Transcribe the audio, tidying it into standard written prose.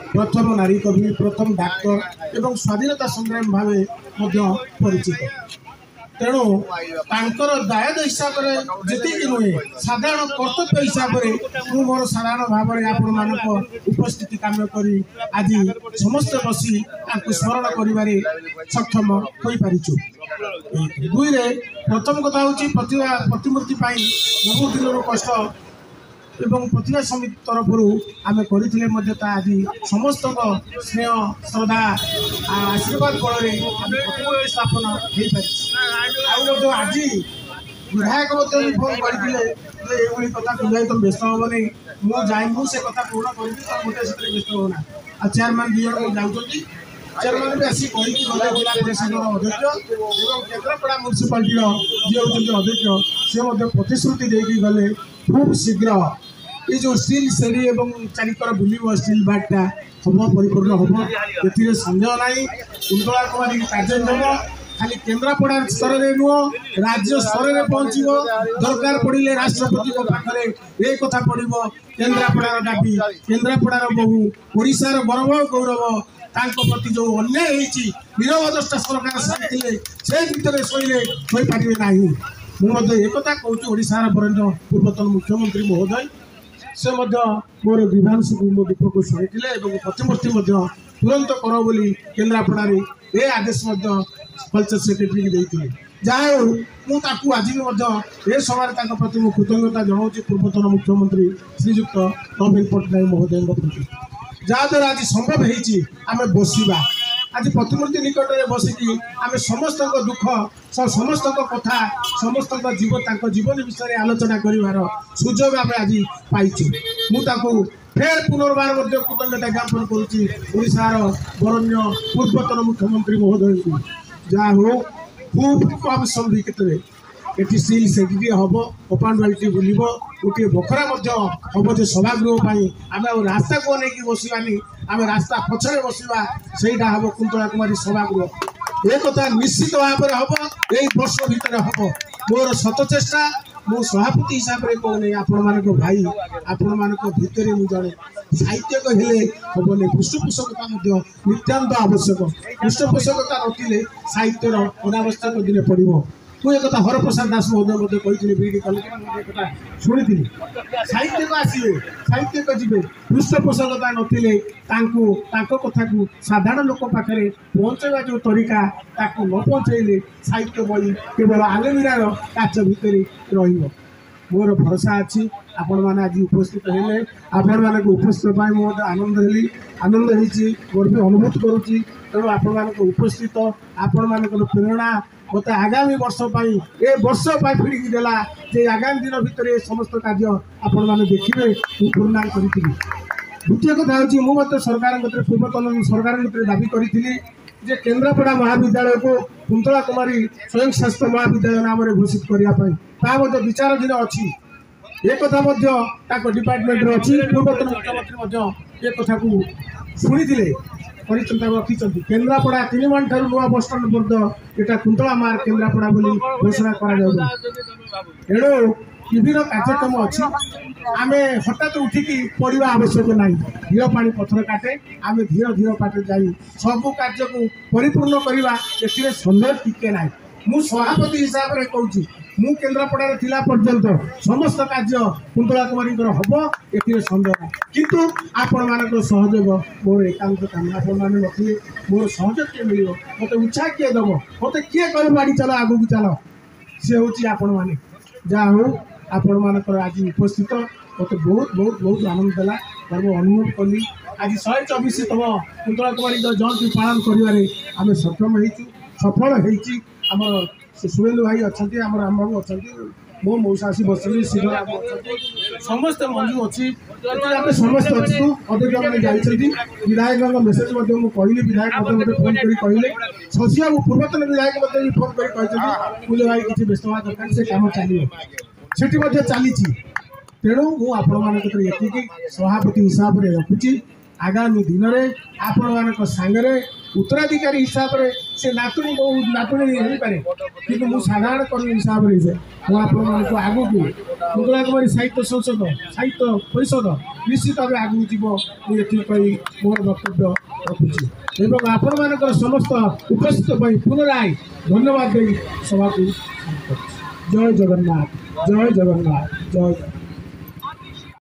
प्रथम नारी कवि प्रथम डाक्टर एवं स्वाधीनता संग्राम भाव परिचित तेणु तांकर दायद हिसाब से जी नुहे साधारण कर्तव्य हिसाब से मोर साधारण भाव में आपण मान उपस्थिति काम कर आज समस्त बसी स्मरण कर सक्षम हो पारिचु। दुई प्रथम कथा हूँ प्रतिमूर्ति बहुत दिन कष्ट एवं प्रतिभा समिति तरफ आम करते आज समस्त स्नेह श्रद्धा आशीर्वाद बल प्रतिमूर्ति स्थापन हो पार आज विधायक फोन करते कथा कहते तुम व्यस्त हम नहीं मुझे से कथा पूर्ण कर गोटे व्यस्त होना आ चेयरमैन दी जन जाऊँगी चेयरमैन भी आसिक गले जिला परिषद अध्यक्ष और केन्द्रापड़ा म्यूनिसिपालिटी जी होती अध्यक्ष से प्रतिश्रुति देकी गले खूब शीघ्र ये जो स्टील सेडी एवं चारिकर बुल स्टील बाटा हम परिपूर्ण हम ए सन्देह ना कुंतला कुमारी कार्य खाली केन्द्रापड़ा स्तर में नुह राज्य स्तर में पहुँचो दरकार पड़े राष्ट्रपति पाखे ये कथा पड़ो केन्द्रापड़ार दाबी केन्द्रापड़ार बहु ओडिशार गौरव गौरव प्रति जो अन्याय निरवदष्टा सरकार सारे से भितर शोले हो पारे ना मुझे एक कहूँ ओडिशार बरेण्य पूर्वतन मुख्यमंत्री महोदय से मोर ग्रीवांश को मो दुख को शुणी प्रतिमूर्ति तुरंत कर बोली केन्द्रापड़ारे ये आदेश कल्चर सेक्रेटरी देते जहाँ मुझे आज भी ए समय प्रति मुझे कृतज्ञता जनाऊँ पूर्वतन मुख्यमंत्री श्रीजुक्त नवीन पट्टनायक महोदय प्रति जहाँद्वारा आज संभव होमें बसवा आज प्रतिमूर्ति निकट में बसिकी आम समस्त दुख समस्त कथा समस्त जीवन विषय आलोचना कर सुजोग आम आज पाइचु मुझे फेर पुनर्बार कृतज्ञता ज्ञापन करुशार बरण्य पूर्वतन मुख्यमंत्री महोदय को जहाँ हो खूब कम समय क्षेत्र ये स्टील सेटी हम ओपान बाल्टी बुल गोटे बखरा हम जो सभागृह आम रास्ता को नहीं बसवानी आम रास्ता पछरे बसवा से हम कुंतला कुमारी सभागृह एक निश्चित भाव में हम यही वर्ष भितर हम मोर शत चेष्टा मो सभापति हिसाब से कहूनी आपण मान भाई आपण मान भितर मुझे साहित्यक हेले हेनी पृष्ठपोषकता नितान्त आवश्यक पृष्ठपोषकता नथिले साहित्यर अनावश्यक दिन पड़ो मुझे एक हरप्रसाद दास महोदय कही बीडी कलेज शुणी साहित्यक आसवे साहित्यक जी पृष्ठपोषकता नथिले कथा को साधारण लोक पाखे पहुँचवा जो तरीका ताकू न पहुँचले साहित्य बही केवल आलेमिरार काच भितर रही मोर भरोसा अच्छी आपण मैंने आज उपस्थित हेले आपण मान उपस्थित मुझे आनंद हेली आनंद होती मोर भी अनुभूत करुच्ची तेणु आपण मान उपस्थित आपण मान प्रेरणा मत आगामी वर्ष ए वर्ष फिड़की देला जे आगामी दिन भितर समस्त कार्य आपण मैंने देखिए पूर्णा करी द्वितीय कथा हूँ मुझे सरकार पूर्वतन सरकार दाबी करी जे केन्द्रापड़ा महाविद्यालय को कुंतला कुमारी स्वयं शासित महाविद्यालय नाम घोषित करने विचाराधीन अच्छी एक कथा डिपार्टमेंट अच्छी पूर्वतन मुख्यमंत्री ये कथा को शुणी परिचिंता रखी केन्द्रापड़ा 3 मान ठार नुआ बस स्टाण्ड पर्यंत यहाँ कुंतला मार केन्द्रापड़ा घोषणा करेणु विभिन्न कार्यक्रम अच्छी आम हठात उठिकी पढ़ा आवश्यक ना धीर पानी पथर काटे आम धीर धीर पाटे जा सबू कार्य को परिपूर्ण करवा ए सन्देह टिके ना मु सभापति हिसाब से कहूँ मु केन्द्रापड़ा थिला पर्यंत समस्त कार्य कुंतला कुमारी हम ए सन्देह ना किंतु आपण मान सहयोग मोर एकांत काम आपण मैंने नथिले मोर सहयोग किए मिल मत उत्साह किए दब मत किए कह बाड़ी चल आगू चल सी हूँ आपण मैंने जहाँ हो आपण मानकर आज उपस्थित मत बहुत बहुत बहुत आनंद देला गर्व अनुभव कली आज 124तम कुंतला कुमारी जयंती पालन करें सक्षम सफल होम सुरेंद्र भाई अच्छा आम राम बाबू अच्छा मो मौसा आसी बस श्रीधर बाबू अच्छा समस्त मंजू अच्छी आम समस्त अच्छु अध्यक्ष मैंने जाइए विधायक मेसेज कहली विधायक मत फोन कर कहले शशि बाबू पूर्वतन विधायक मत फोन कर मुझे भाई किसी व्यस्त हवा दरकार से कम चलो से चली तेणु मुझे सभापति हिसाब से रखुची आगामी दिन में आपण मान सांगे उत्तराधिकारी हिसाब से नातुणी बहु नातुणी हो पारे कि साधारण कर्मी हिसाब से मुझे आगू मंगलाकुमारी साहित्य संसद साहित्य परिषद निश्चित भाव आगू जी मोर वक्तव्य रखुची एवं आपण मान समस्त उपस्थित पुनराय धन्यवाद दे सभा को जय जगन्नाथ जय जगन्नाथ जय।